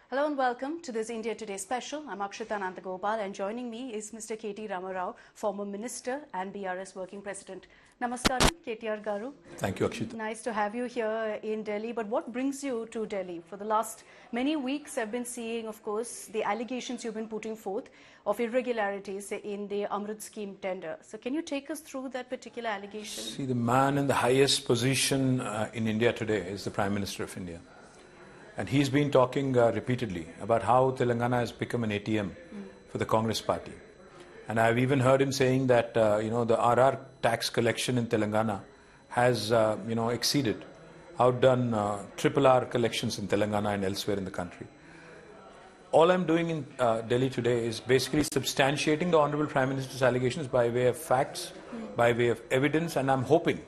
Hello and welcome to this India Today special. I'm Akshita Nandagopal and joining me is Mr. K.T. Ramarao, former Minister and BRS Working President. Namaskaram, KTR Garu. Thank you, Akshita. Nice to have you here in Delhi. But what brings you to Delhi? For the last many weeks, I've been seeing, of course, the allegations you've been putting forth of irregularities in the Amrit scheme tender. So can you take us through that particular allegation? See, the man in the highest position in India today is the Prime Minister of India. And he's been talking repeatedly about how Telangana has become an ATM for the Congress party. And I've even heard him saying that, the RR tax collection in Telangana has, exceeded, outdone triple R collections in Telangana and elsewhere in the country. All I'm doing in Delhi today is basically substantiating the Honorable Prime Minister's allegations by way of facts, by way of evidence, and I'm hoping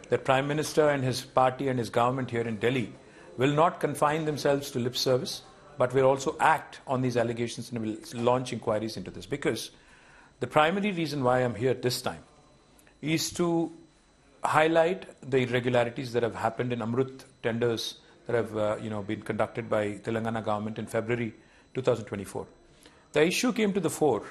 that Prime Minister and his party and his government here in Delhi will not confine themselves to lip service, but will also act on these allegations and will launch inquiries into this. Because the primary reason why I'm here this time is to highlight the irregularities that have happened in Amrit tenders that have been conducted by Telangana government in February 2024. The issue came to the fore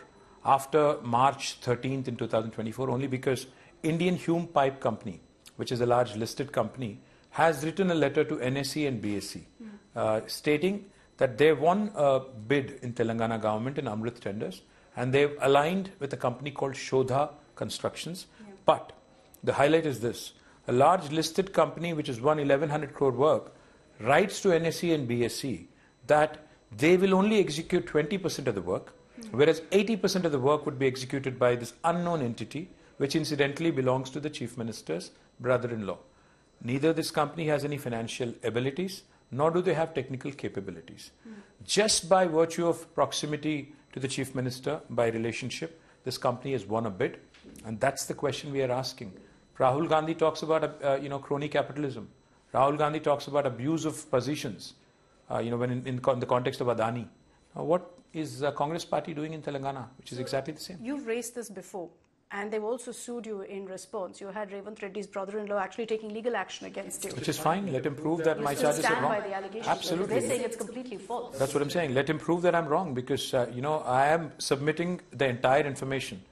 after March 13th in 2024 only because Indian Hume Pipe Company, which is a large listed company, has written a letter to NSE and BSE stating that they won a bid in Telangana government in Amrit tenders and they've aligned with a company called Shodha Constructions. Yeah. But the highlight is this: a large listed company which has won 1100 crore work writes to NSE and BSE that they will only execute 20% of the work, whereas 80% of the work would be executed by this unknown entity, which incidentally belongs to the Chief Minister's brother-in-law. Neither this company has any financial abilities, nor do they have technical capabilities. Just by virtue of proximity to the Chief Minister, by relationship, this company has won a bid. And that's the question we are asking. Rahul Gandhi talks about, crony capitalism. Rahul Gandhi talks about abuse of positions, when in the context of Adani. What is the Congress party doing in Telangana, which is exactly the same? You've raised this before. And they've also sued you in response. You had Revanth Reddy's brother-in-law actually taking legal action against you. Which is fine. Let him prove that my charges are wrong. By the allegations. Absolutely. They're saying it's completely false. That's what I'm saying. Let him prove that I'm wrong because, I am submitting the entire information.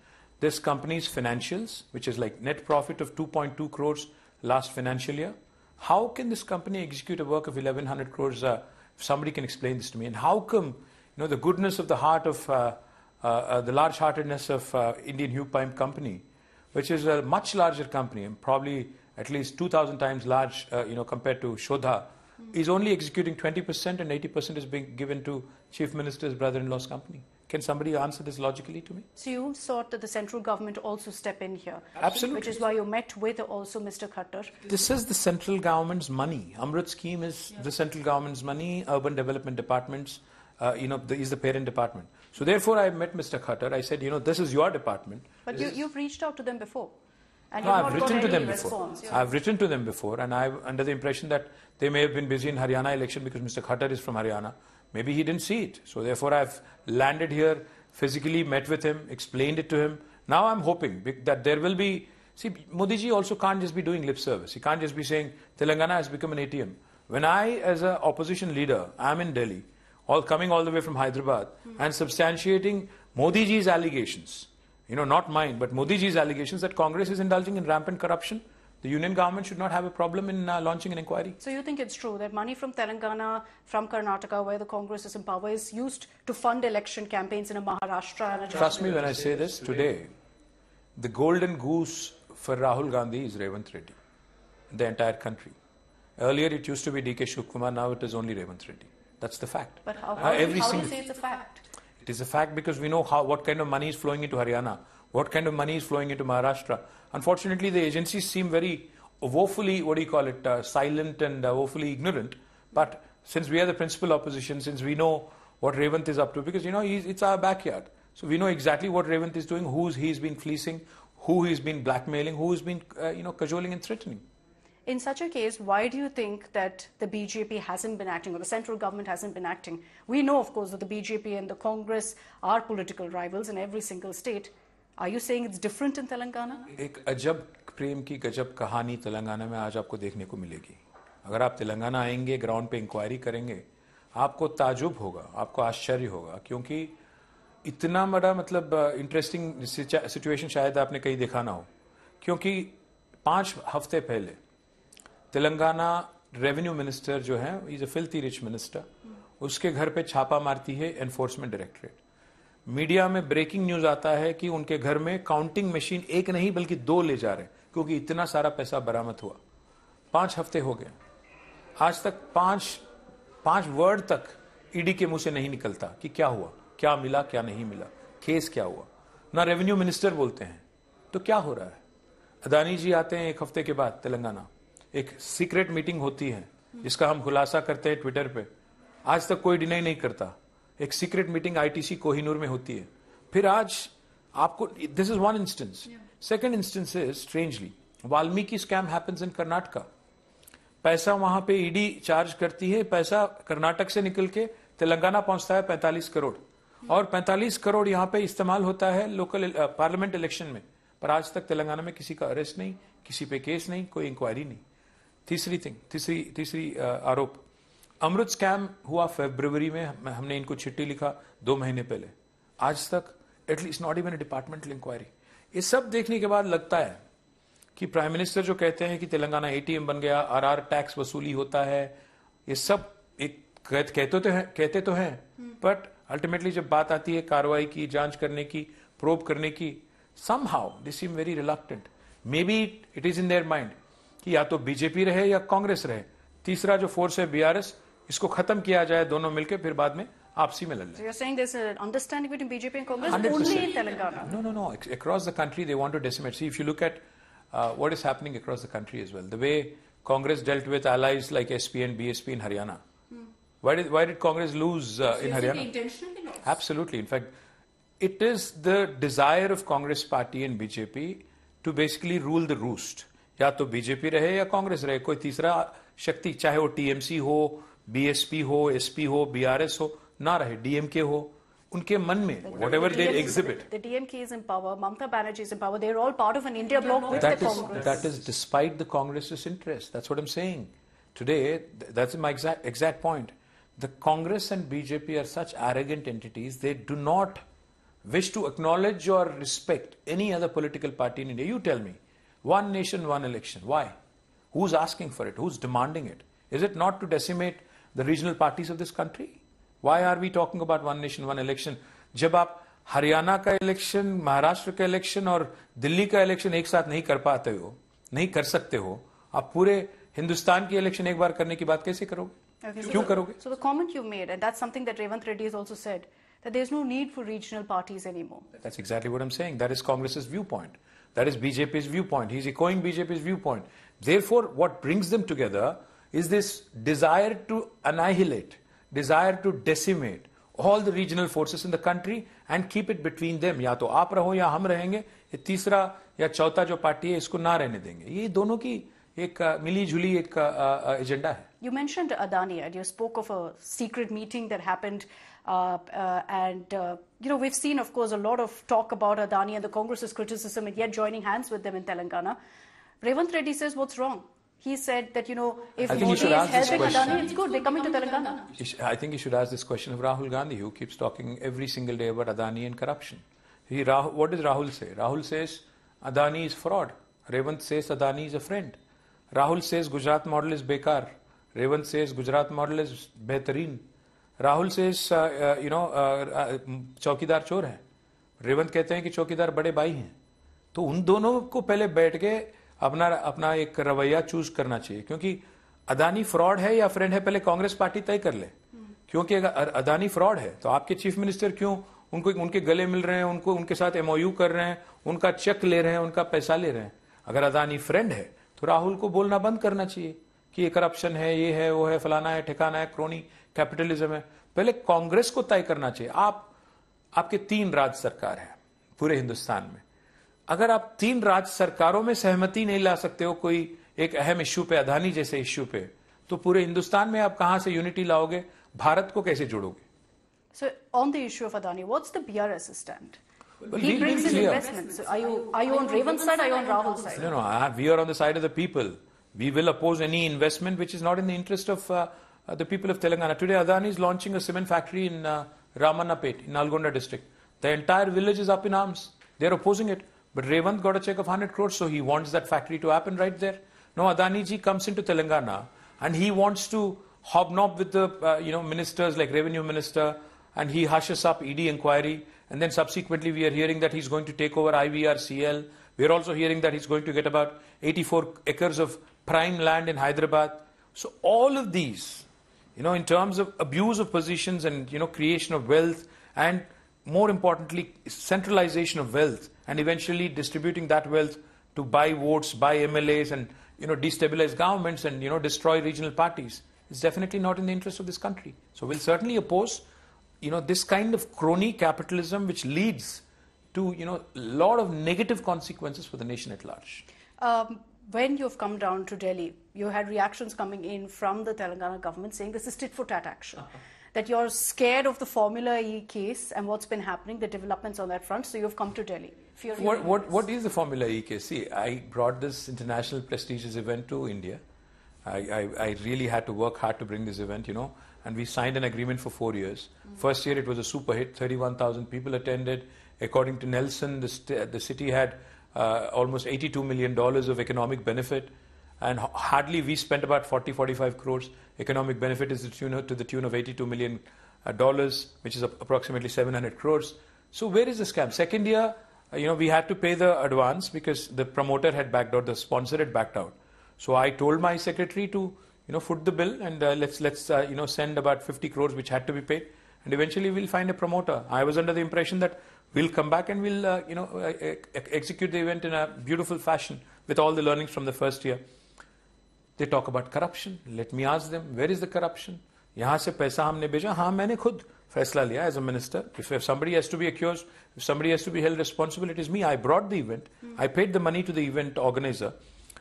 This company's financials, which is like net profit of 2.2 crores last financial year. How can this company execute a work of 1100 crores? If somebody can explain this to me. And how come, the goodness of the heart of the large-heartedness of Indian Hume Pipe Company, which is a much larger company, and probably at least 2,000 times large, compared to Shodha, is only executing 20% and 80% is being given to Chief Minister's brother-in-law's company. Can somebody answer this logically to me? So you sought that the central government also step in here. Absolutely. Which is why you met with also Mr. Khattar. This is the central government's money. Amrit scheme is the central government's money. Urban Development Departments, is the parent department. So therefore, I met Mr. Khattar. I said, this is your department. But you've reached out to them before. And no, I've written to them before. I've written to them before, and I'm under the impression that they may have been busy in Haryana election because Mr. Khattar is from Haryana. Maybe he didn't see it. So therefore, I've landed here, physically met with him, explained it to him. Now I'm hoping that there will be... See, Modi ji also can't just be doing lip service. He can't just be saying, Telangana has become an ATM. When I, as an opposition leader, am in Delhi, coming all the way from Hyderabad and substantiating Modi ji's allegations, not mine, but Modi ji's allegations that Congress is indulging in rampant corruption, the union government should not have a problem in launching an inquiry. So you think it's true that money from Telangana, from Karnataka, where the Congress is in power, is used to fund election campaigns in Maharashtra and Trust me when I say this, today, the golden goose for Rahul Gandhi is Revanth Reddy, the entire country. Earlier it used to be D.K. Shivkumar, now it is only Revanth Reddy. That's the fact. But how do you say it's a fact? It is a fact because we know what kind of money is flowing into Haryana, what kind of money is flowing into Maharashtra. Unfortunately, the agencies seem very woefully, silent and woefully ignorant. But since we are the principal opposition, since we know what Revanth is up to, because, it's our backyard. So we know exactly what Revanth is doing, he's been fleecing, who he's been blackmailing, who he's been, cajoling and threatening. In such a case, why do you think that the BJP hasn't been acting or the central government hasn't been acting? We know, of course, that the BJP and the Congress are political rivals in every single state. Are you saying it's different in Telangana? एक अजब प्रेम की गजब कहानी तेलंगाना में आज आपको देखने को मिलेगी. अगर आप तेलंगाना आएंगे, ग्राउंड पे इंक्वायरी करेंगे, आपको ताजुब होगा, आपको आश्चर्य होगा, क्योंकि इतना बड़ा मतलब इंटरेस्टिंग सिचुएशन शायद आपने कहीं देखा ना हो। क्योंकि 5 हफ्ते पहले तेलंगाना रेवेन्यू मिनिस्टर जो है, is a filthy rich minister, उसके घर पे छापा मारती है एनफोर्समेंट डायरेक्टरेट। मीडिया में ब्रेकिंग न्यूज आता है कि उनके घर में काउंटिंग मशीन एक नहीं बल्कि 2 ले जा रहे हैं, क्योंकि इतना सारा पैसा बरामद हुआ। 5 हफ्ते हो गए, आज तक पांच वर्ड तक ईडी के मुंह से नहीं निकलता कि क्या हुआ, क्या मिला, क्या नहीं मिला, केस क्या हुआ। ना रेवेन्यू मिनिस्टर बोलते हैं। तो क्या हो रहा है? अदानी जी आते हैं 1 हफ्ते के बाद तेलंगाना, एक सीक्रेट मीटिंग होती है जिसका हम खुलासा करते हैं ट्विटर पे, आज तक कोई डिनाई नहीं करता। एक सीक्रेट मीटिंग आईटीसी कोहिनूर में होती है। फिर आज आपको, this is one instance. Second instance is strangely Valmiki scam happens in Karnataka. पैसा वहां पे ईडी चार्ज करती है, पैसा कर्नाटक से निकल के तेलंगाना पहुंचता है 45 करोड़, और 45 करोड़ यहां पे इस्तेमाल होता है लोकल पार्लियामेंट इलेक्शन में। पर आज तक तेलंगाना में किसी का अरेस्ट नहीं, किसी पे केस नहीं, कोई इंक्वायरी नहीं। तीसरी आरोप, अमृत स्कैम हुआ फरवरी में, हमने इनको चिट्ठी लिखा 2 महीने पहले, आज तक at least not even a departmental inquiry. ये सब देखने के बाद लगता है कि प्राइम मिनिस्टर जो कहते हैं कि तेलंगाना एटीएम बन गया, आरआर टैक्स वसूली होता है, ये सब एक कहते तो हैं, बट अल्टीमेटली जब बात आती है कार्रवाई की, जांच करने की, प्रोब करने की, somehow they seem very reluctant. Maybe it is in their mind कि या तो बीजेपी रहे या कांग्रेस रहे, तीसरा जो फोर्स है बीआरएस, इसको खत्म किया जाए दोनों मिलकर, फिर बाद में आपसी में लड़ लें। So you're saying there's an understanding between BJP and Congress 100%. Only in Telangana? No. Across the country they want to decimate. See, if you look at what is happening across the country as well, the way Congress dealt with allies like SP and BSP in Haryana. Why did Congress lose in Haryana? Intentionally lost. Absolutely. In fact, it is the desire of Congress party and BJP to basically rule the roost. या तो BJP रहे या कांग्रेस रहे, कोई तीसरा शक्ति, चाहे वो टीएमसी हो, बीएसपी हो, एसपी हो, बीआरएस हो, ना रहे, डीएमके हो, उनके मन में whatever they exhibit. The DMK is in power, Mamata Banerjee is in power, they're all part of an India bloc with the Congress. That is despite the Congress's interest. That's what I'm saying. Today, that's my exact point. The Congress and BJP are such arrogant entities, they do not wish to acknowledge or respect any other political party in India. You tell me, one nation, one election. Why? Who's asking for it? Who's demanding it? Is it not to decimate the regional parties of this country? Why are we talking about one nation, one election? जब आप हरियाणा का election, Maharashtra का election और दिल्ली का election एक साथ नहीं कर पाते हो, नहीं कर सकते हो, आप पूरे हिंदुस्तान की इलेक्शन एक बार करने की बात कैसे करोगे? Okay, क्यों करोगे? So the comment you made, and that's something that Revanth Reddy has also said, that there's no need for regional parties anymore. That's exactly what I'm saying. That is Congress's viewpoint. That is BJP's viewpoint. He's echoing BJP's viewpoint. Therefore, what brings them together is this desire to annihilate, desire to decimate all the regional forces in the country and keep it between them. या तो आप रहो या हम रहेंगे, ये तीसरा या चौथा जो पार्टी है इसको ना रहने देंगे। ये दोनों की एक मिली जुली एक एजेंडा है। You mentioned Adani and you spoke of a secret meeting that happened and we've seen, of course, a lot of talk about Adani and the Congress's criticism and yet joining hands with them in Telangana. Revanth Reddy says what's wrong? He said that, if Modi is helping Adani, it's good, they're coming to Telangana. I think you should ask this question of Rahul Gandhi, who keeps talking every single day about Adani and corruption. What does Rahul say? Rahul says Adani is fraud. Revanth says Adani is a friend. Rahul says Gujarat model is bekar. Revanth says Gujarat model is behtareen. Rahul says, चौकीदार चोर है. रेवंत कहते हैं कि चौकीदार बड़े भाई हैं. तो उन दोनों को पहले बैठ के अपना एक रवैया चूज करना चाहिए, क्योंकि अदानी फ्रॉड है या फ्रेंड है पहले कांग्रेस पार्टी तय कर ले. क्योंकि अगर अदानी फ्रॉड है तो आपके चीफ मिनिस्टर क्यों उनके गले मिल रहे हैं, उनके साथ एमओयू कर रहे हैं, उनका चेक ले रहे हैं, उनका पैसा ले रहे हैं. अगर अदानी फ्रेंड है तो राहुल को बोलना बंद करना चाहिए कि ये करप्शन है, ये है, वो है, फलाना है, ठिकाना है, क्रोनी कैपिटलिज्म है. पहले कांग्रेस को तय करना चाहिए. आपके 3 राज्य सरकार है पूरे हिंदुस्तान में. अगर आप 3 राज्य सरकारों में सहमति नहीं ला सकते हो कोई एक अहम इश्यू पे, अदानी जैसे इश्यू पे, तो पूरे हिंदुस्तान में आप कहां से यूनिटी लाओगे, भारत को कैसे जोड़ोगे? So on the issue of Adani, what's the BRS stand? He brings in investments. So are you on Revanth's side or are you on Rahul's side? No. We are on the side of the people. We will oppose any investment which is not in the interest of the people of Telangana. Today, Adani is launching a cement factory in Ramannapet, in Nalgonda district. The entire village is up in arms. They're opposing it. But Revant got a check of 100 crores, so he wants that factory to happen right there. Now, Adani ji comes into Telangana and he wants to hobnob with the ministers like Revenue Minister, and he hushes up ED inquiry. And then subsequently, we are hearing that he's going to take over IVRCL. We're also hearing that he's going to get about 84 acres of prime land in Hyderabad. So all of these, in terms of abuse of positions and, creation of wealth, and more importantly, centralization of wealth, and eventually distributing that wealth to buy votes, buy MLAs, and, destabilize governments and, destroy regional parties, is definitely not in the interest of this country. So we'll certainly oppose, this kind of crony capitalism which leads to, a lot of negative consequences for the nation at large. When you've come down to Delhi, you had reactions coming in from the Telangana government saying this is tit-for-tat action. That you're scared of the Formula E case and what's been happening, the developments on that front, so you've come to Delhi. What is the Formula E case? See, I brought this international prestigious event to India. I really had to work hard to bring this event, and we signed an agreement for 4 years. First year it was a super hit, 31,000 people attended. According to Nelson, the city had almost $82 million of economic benefit, and hardly we spent about 45 crores. Economic benefit is to the tune of $82 million, which is approximately 700 crores. So where is the scam? Second year, we had to pay the advance because the promoter had backed out, the sponsor had backed out. So I told my secretary to, foot the bill and let's send about 50 crores which had to be paid, and eventually we'll find a promoter. I was under the impression that we'll come back and we'll, execute the event in a beautiful fashion with all the learnings from the first year. They talk about corruption. Let me ask them, where is the corruption? यहाँ से पैसा हमने भेजा. हाँ, मैंने खुद फैसला लिया as a minister. If somebody has to be accused, if somebody has to be held responsible, it is me. I brought the event. I paid the money to the event organizer.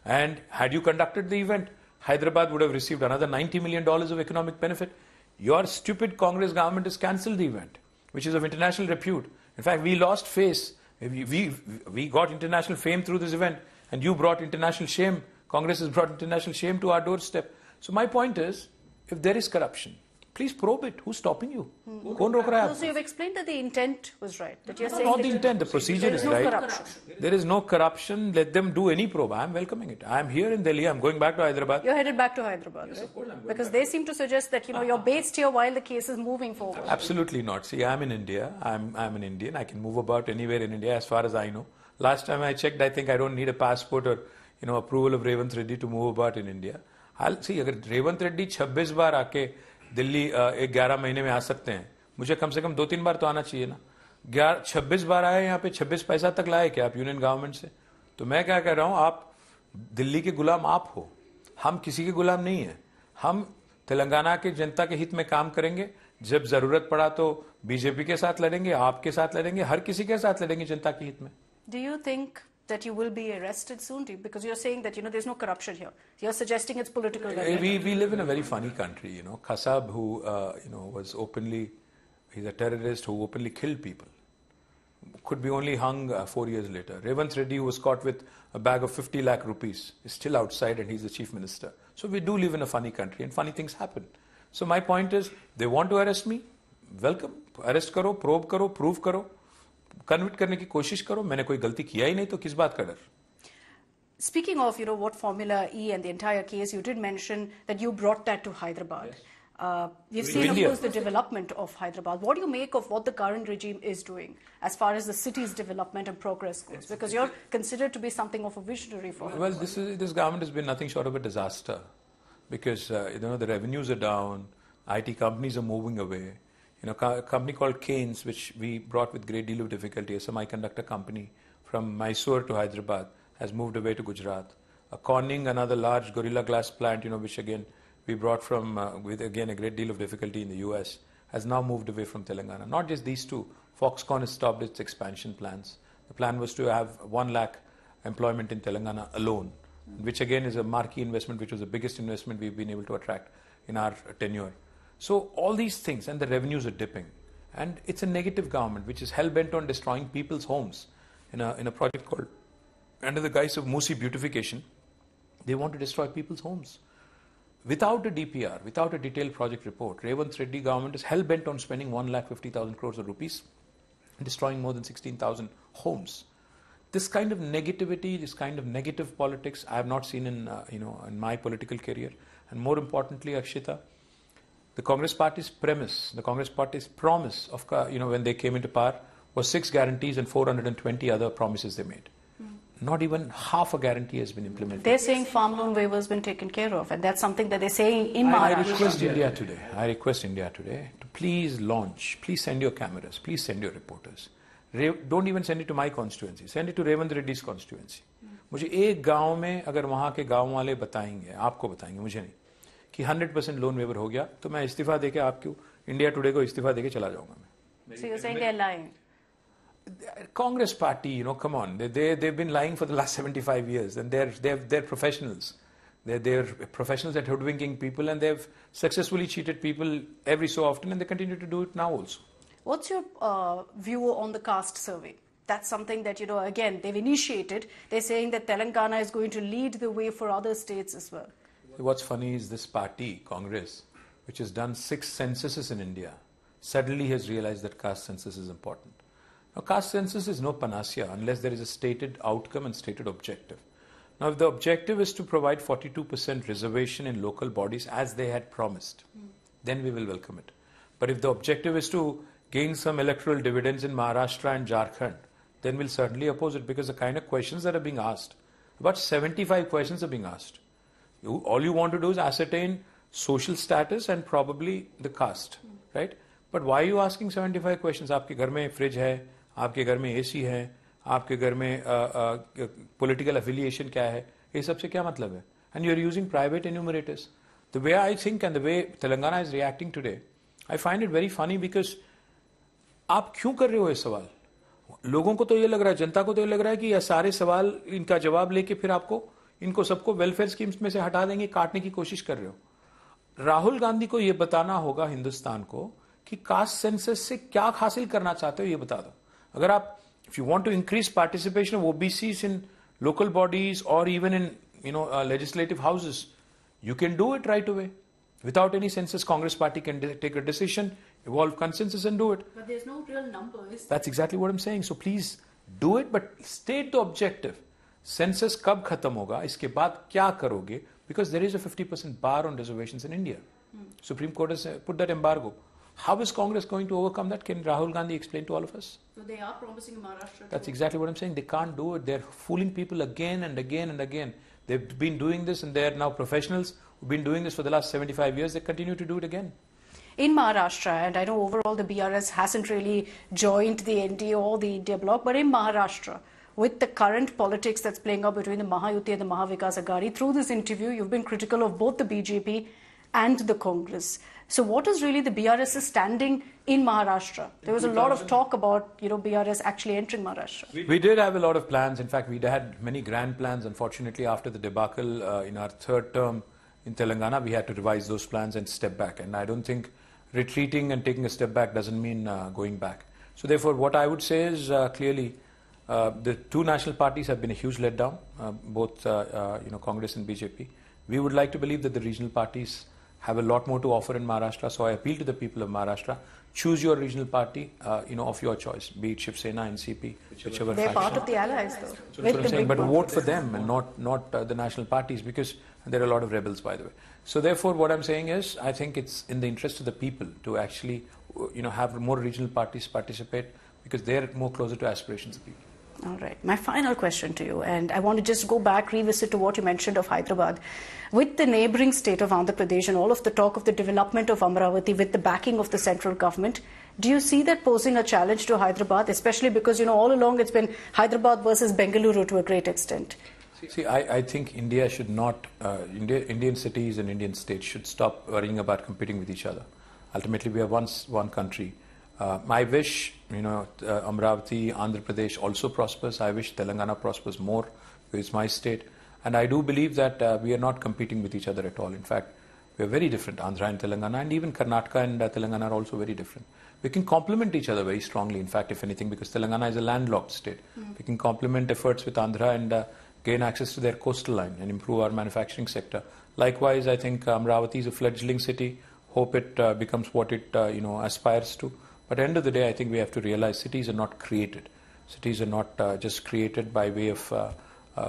And had you conducted the event, Hyderabad would have received another $90 million of economic benefit. Your stupid Congress government has cancelled the event, which is of international repute. In fact, we lost face. We got international fame through this event, and you brought international shame. Congress has brought international shame to our doorstep. So my point is, if there is corruption, please probe it. Who's stopping you? So you've explained that the intent was right. That you're saying not the intent, the procedure is right. Corruption. There is no corruption. Let them do any probe. I am welcoming it. I am here in Delhi. I am going back to Hyderabad. You're headed back to Hyderabad, right? Because they seem to suggest that you're based here while the case is moving forward. Absolutely not. See, I'm in India. I'm an Indian. I can move about anywhere in India as far as I know. Last time I checked, I think I don't need a passport or approval of Revant Reddy to move about in India. I'll see, अगर Revant Reddy 26 बार आके दिल्ली 11 महीने में आ सकते हैं, मुझे कम से कम 2-3 बार तो आना चाहिए ना. 26 बार आए यहाँ पे, 26 पैसा तक लाए क्या आप यूनियन गवर्नमेंट से? तो मैं क्या कह रहा हूँ, आप दिल्ली के गुलाम आप हो, हम किसी के गुलाम नहीं है. हम तेलंगाना के जनता के हित में काम करेंगे. जब जरूरत पड़ा तो बीजेपी के साथ लड़ेंगे, आपके साथ लड़ेंगे, हर किसी के साथ लड़ेंगे जनता के हित में. Do you think that you will be arrested soon? Because you're saying that, there's no corruption here. You're suggesting it's political. We live in a very funny country, Kasab, who, was openly, he's a terrorist who openly killed people, could be only hung 4 years later. Revant Reddy, who was caught with a bag of 50 lakh rupees, is still outside and he's the chief minister. So we do live in a funny country and funny things happen. So my point is, they want to arrest me, welcome. Arrest karo, probe karo, prove karo. कन्विट करने की कोशिश करो. मैंने कोई गलती किया ही नहीं तो किस बात का डर. Speaking of, what Formula E and the entire case, you did mention that you brought that to Hyderabad. Yes. We've seen, of course, the development of Hyderabad. What do you make of what the current regime is doing as far as the city's development and progress goes? Because you're considered to be something of a visionary for it. Well, this government has been nothing short of a disaster because, the revenues are down, IT companies are moving away. A company called Keynes, which we brought with great deal of difficulty, a semiconductor company from Mysore to Hyderabad, has moved away to Gujarat. Corning, another large Gorilla Glass plant, which again we brought from, with again a great deal of difficulty in the US, has now moved away from Telangana. Not just these two. Foxconn has stopped its expansion plans. The plan was to have 1 lakh employment in Telangana alone, which again is a marquee investment, which was the biggest investment we've been able to attract in our tenure. So all these things, and the revenues are dipping, and it's a negative government which is hell-bent on destroying people's homes in a project called, under the guise of Musi beautification, they want to destroy people's homes. without a DPR, without a detailed project report, Revanth Reddy government is hell-bent on spending 1,50,000 crores of rupees, destroying more than 16,000 homes. This kind of negativity, this kind of negative politics, I have not seen in in my political career. And more importantly, Akshita, the Congress Party's premise, the Congress Party's promise of when they came into power was 6 guarantees and 420 other promises they made. Not even half a guarantee has been implemented. They're saying farm loan waiver has been taken care of, and that's something that they're saying in Maharashtra. I request India today to please launch, please send your cameras, please send your reporters. Don't even send it to my constituency, send it to Revanth Reddy's constituency. मुझे एक गांव में अगर वहां के गांव वाले बताएंगे, आपको बताएंगे, मुझे नहीं, कि 100% लोन वेवर हो गया, तो मैं इस्तीफा देके आपको इंडिया टुडे को इस्तीफा देके चला जाऊंगा मैं. So you're saying they're lying? Congress Party, come on, they've been lying for the last 75 years, and they're professionals. They're professionals at hoodwinking people, and they've successfully cheated people every so often, and they continue to do it now also. What's your view on the caste survey? That's something that, again, they've initiated. They're saying that Telangana is going to lead the way for other states as well. What's funny is this party, Congress, which has done 6 censuses in India, suddenly has realized that caste census is important. Now, caste census is no panacea unless there is a stated outcome and stated objective. Now, if the objective is to provide 42% reservation in local bodies as they had promised, then we will welcome it. But if the objective is to gain some electoral dividends in Maharashtra and Jharkhand, then we'll certainly oppose it, because the kind of questions that are being asked, about 75 questions are being asked. All you want to do is ascertain social status and probably the caste, right? But why are you asking 75 questions? आपके घर में fridge है, आपके घर में AC है, आपके घर में political affiliation क्या है, ये सब से क्या मतलब है? And you're using private enumerators. The way I think and the way Telangana is reacting today, I find it very funny, because आप क्यों कर रहे हो ये सवाल? लोगों को तो ये लग रहा है, जनता को तो ये लग रहा है कि ये सारे सवाल इनका जवाब लेके फिर आपको इनको सबको वेलफेयर स्कीम्स में से हटा देंगे, काटने की कोशिश कर रहे हो. राहुल गांधी को ये बताना होगा हिंदुस्तान को कि कास्ट सेंसस से क्या हासिल करना चाहते हो, ये बता दो. अगर आप if you want to increase participation of OBCs in local bodies or even in legislative houses, you can do it right away. Without any census, Congress Party can take a decision, evolve consensus and do it. But there's no real numbers. That's exactly what I'm saying. So please do it, but state the objective. Census कब खत्म होगा, इसके बाद क्या करोगे? Because there is a 50% bar on reservations in India. Supreme Court has put that embargo. How is Congress going to overcome that? Can Rahul Gandhi explain to all of us? So they are promising Maharashtra. That's exactly what I'm saying. They can't do it. They're fooling people again and again and again. They've been doing this, and they're now professionals who've been doing this for the last 75 years. They continue to do it again. In Maharashtra, and I know overall the BRS hasn't really joined the NDA or the India bloc, but in Maharashtra, with the current politics that's playing out between the Mahayuti and the Mahavikas Aghadi, through this interview, you've been critical of both the BJP and the Congress. So what is really the BRS standing in Maharashtra? There was a lot of talk about, BRS actually entering Maharashtra. We did have a lot of plans. In fact, we had many grand plans. Unfortunately, after the debacle in our third term in Telangana, we had to revise those plans and step back. And I don't think retreating and taking a step back doesn't mean going back. So therefore, what I would say is clearly, the two national parties have been a huge letdown, both Congress and BJP. We would like to believe that the regional parties have a lot more to offer in Maharashtra. So I appeal to the people of Maharashtra: choose your regional party, of your choice, be it Shiv Sena, NCP, whichever. They're part of the allies, though. So that's what I'm saying. But vote for them and not the national parties, because there are a lot of rebels, by the way. So therefore, what I'm saying is, I think it's in the interest of the people to actually, have more regional parties participate, because they're more closer to aspirations of people. All right. My final question to you, and I want to just go back, revisit to what you mentioned of Hyderabad. With the neighbouring state of Andhra Pradesh and all of the talk of the development of Amravati with the backing of the central government, do you see that posing a challenge to Hyderabad, especially because, all along it's been Hyderabad versus Bengaluru to a great extent? See, I think India should not, Indian cities and Indian states should stop worrying about competing with each other. Ultimately, we are one country. I wish, Amravati, Andhra Pradesh also prospers. I wish Telangana prospers more, because it's my state. And I do believe that we are not competing with each other at all. In fact, we are very different, Andhra and Telangana, and even Karnataka and Telangana are also very different. We can complement each other very strongly, in fact, if anything, because Telangana is a landlocked state. We can complement efforts with Andhra, and gain access to their coastal line and improve our manufacturing sector. Likewise, I think Amravati is a fledgling city. Hope it becomes what it aspires to. But at the end of the day, I think we have to realize cities are not created. Cities are not just created by way of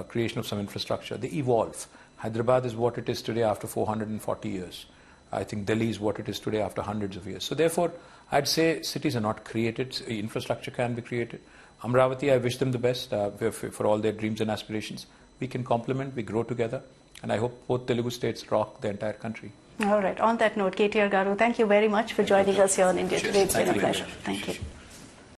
creation of some infrastructure. They evolve. Hyderabad is what it is today after 440 years. I think Delhi is what it is today after hundreds of years. So therefore, I'd say cities are not created. Infrastructure can be created. Amravati, I wish them the best for all their dreams and aspirations. We can complement, we grow together. And I hope both Telugu states rock the entire country. All right. On that note, KTR Garu, thank you very much for joining us here on India Today. It's been a pleasure. Thank you.